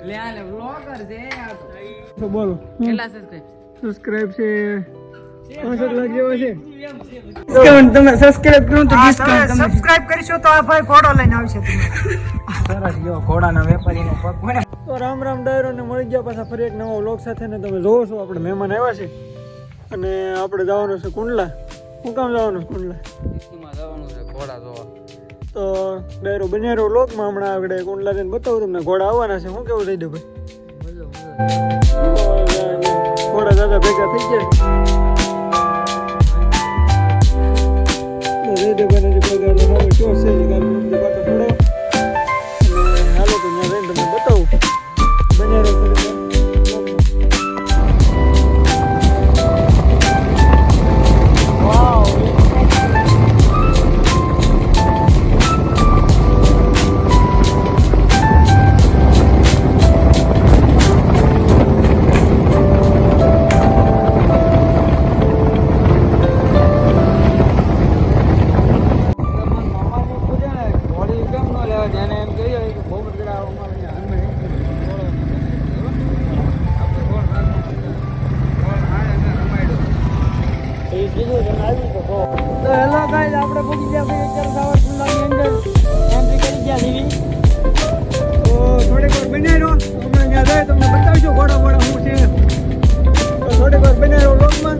લે આ લે વ્લોગર છે આ તો બોલો કેટલા સબસ્ક્રાઇબ છે 65 લાખ જેવા છે તમે સબસ્ક્રાઇબ કરો તો ડિસ્કાઉન્ટ તમને સબસ્ક્રાઇબ કરશો તો આ ભાઈ ઘોડો લઈને આવશે તમને સરસ જો ઘોડાના વેપારીનો પગ મને તો રામ રામ ડાયરો ને મળી ગયા પાછા ફરી એક નવા વ્લોગ સાથે ને તમે જોવો છો આપણે મહેમાન આવ્યા છે અને આપણે જવાનું છે કુંડલા શું કામ જવાનું છે કુંડલા માં જવાનું છે ઘોડા જોવા તો ડાયરો બન્યા રહ્યો વ્લોગમાં હમણાં આગળ કુંડલા જઈને બતાવું તમને ઘોડા આવવાના છે શું કેવું થઈ દઉં ભાઈ ઘોડા દાદા ભેગા થઈ ગયા જયદેવભાઈને જે પગાર હવે શું છે ગાડી પાટો થોડો હાલો તો ત્યાં રહીને તમને બતાવું બન્યા રહ્યો તો હેલો ગાઈસ આપણે પહોંચી ગયા ભાઈ અત્યારે સાવર કુંડલાની અંદર એન્ટ્રી કરી ગયા દીવી તો થોડીક વાર બન્યા રહ્યો હમણાં ત્યાં જાય તમને બતાવજો ઘોડા શું છે તો થોડીક વાર બન્યા રહ્યો વ્લોગમાં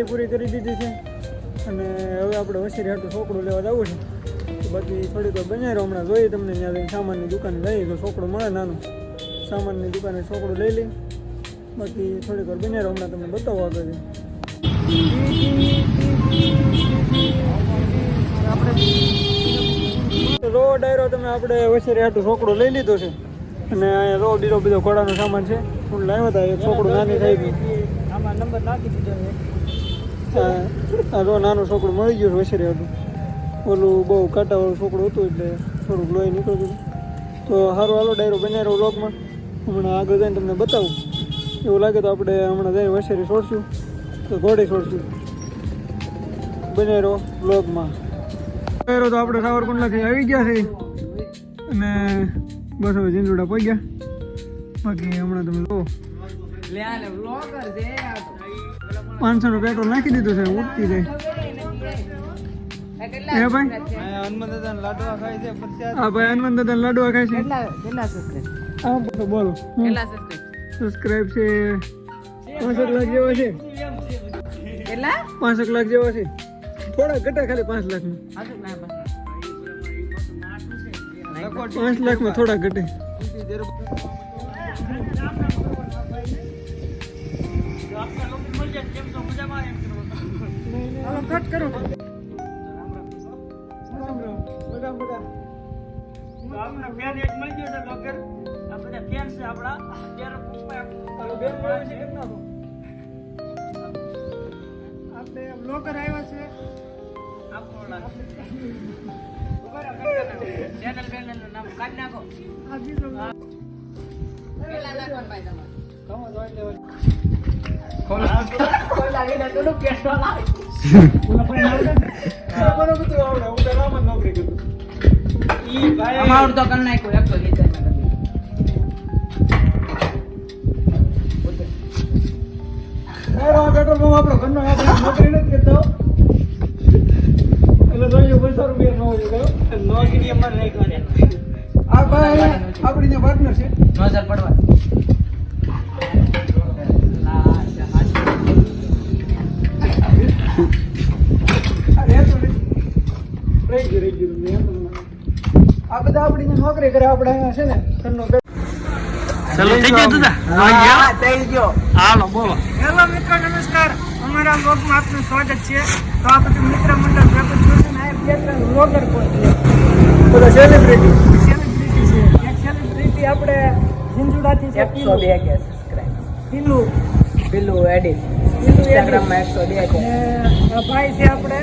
ફોર્માલિટી પૂરી કરી દીધી છે અને હવે આપણે વસેરી હાટું છોકરું લેવા જવું છે. તો બાકી થોડીક વાર બનાવી રહ્યો, હમણાં જોઈએ તમને ત્યાં જઈને સામાનની દુકાને જઈએ તો છોકરું મળે નાનું, સામાનની દુકાને છોકરું લઈ લઈ. બાકી થોડીક વાર બનાવી રહ્યો, હમણાં તમને બતાવો આગળ. રો ડાયરો તમે આપણે વસેરી હાટું છોકરું લઈ લીધો છે અને અહીંયા રો બીજો બધો ઘોડાનો સામાન છે. ફૂલ લાવ્યા હતા, એક છોકરું નાની થઈ ગયું, આમાં નંબર નાખી દીધો છે. આ રો નાનું છોકરું મળી ગયું છે વસેરી હાટું. ઓલું બહુ કાંટાવાળું છોકરું હતું એટલે થોડુંક લોહી નીકળતું હતું. તો સારું હાલો ડાયરો બનાવી રહ્યો વ્લોગમાં, હમણાં આગળ જઈને તમને બતાવું. એવું લાગે તો આપણે હમણાં જઈને વસેરી છોડશું તો ઘોડે છોડશું. બનાવી રહ્યો વ્લોગમાં. તો આપણે સાવરકુંડલાથી આવી ગયા છે અને બસ હવે જીંદુડા પડી ગયા. બાકી હમણાં તમે જો 500 પેટ્રોલ નાખી દીધું છે, ઉઠતી જાય. હે ભાઈ, હનુમાન દાદા લાડવા ખાય છે. હા ભાઈ, હનુમાન દાદા લાડવા ખાય છે. હા બોલો, સબસ્ક્રાઇબ છે 65 લાખ જેવા છે. 65 લાખ જેવા છે. થોડા ઘટા ખાલી 5 લાખમાં. 5 લાખમાં થોડા ઘટે. કટ કરો. આપણે બ્લોગર આવ્યા છે. અમારું તો કરી નાખ્યું 170 આપણો ઘરનો નોકરી નથી કરતો એટલે જોઈએ 500 રૂપિયા નો હોય નોકરી અમારે નહીં કરે. આ ભાઈ આપણી પાર્ટનર છે. 9000 પડવા આ બધા આપણી નોકરી કરે. આપણે અહીંયા છે ને ઘરનો હેલો મિત્રો, નમસ્કાર. અમારા બ્લોગમાં આપનું સ્વાગત છે. તો આ બધું મિત્ર મંડળ ભેગું થયું છે ને, 2-3 વ્લોગર પણ છે, બધા સેલિબ્રિટી છે. એક સેલિબ્રિટી આપણે ઝીંઝુડાથી છે, 102 કે સબસ્ક્રાઇબ પીલું એડિટ ઇન્સ્ટાગ્રામમાં 102 કે ભાઈ છે આપણે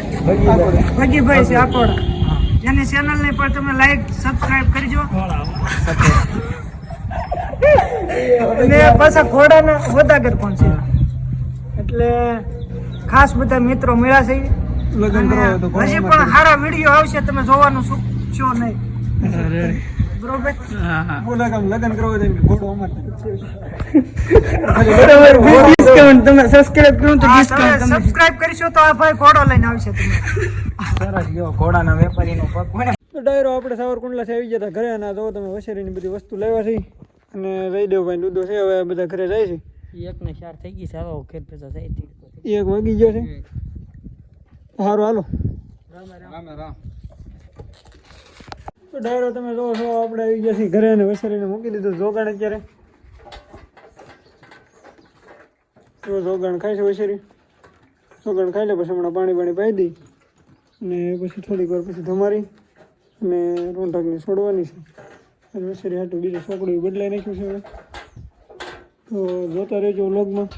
ભગીભાઈ છે આકોડા. એની ચેનલને પણ તમે લાઈક સબસ્ક્રાઇબ કરજો. અને પાછા ઘોડાના હોદાગર પણ છે, એટલે ખાસ બધા મિત્રો મળ્યા છે. હજી પણ સારા વિડીયો આવશે, તમે જોવાનું ચૂકશો નહીં. બરોબર? લગન કરવા દે ઘોડો અમારે ડિસ્કાઉન્ટ તમે સબસ્ક્રાઇબ કરો તો ડિસ્કાઉન્ટ સબસ્ક્રાઇબ કરશો તો આ ભાઈ ઘોડો લઈને આવશે. તમે સરસ ગયો ઘોડાના વેપારીનો પગ કોને. તો ડાયરો આપણે સાવરકુંડલાથી આવી ગયા હતા ઘરે, અને જો તમે વસેરીની બધી વસ્તુ લેવા છે અને જયદેવભાઈ દૂધો છે. હવે બધા ઘરે જાય છે. 1:04 થઈ ગઈ સારો ખેર પેસા થઈ 1 વાગી ગયો છે. સારું હાલો. રામ. તો ડાયરો તમે જો છો આપણે આવી ગયા છીએ ઘરે અને વસેરીને મૂકી દીધું જોગાણ. અત્યારે તો જોગાણ ખાય છે વસેરી. જોગાણ ખાઈ લે પછી હમણાં પાણી પાઈ દઈ અને પછી થોડીક વાર પછી ધમારી અને રોંઢાકને છોડવાની છે. અને વસેરી હાટું બીજું છોકરું બદલાઈ નાખ્યું છે હવે. તો જોતા રહેજો વ્લોગમાં.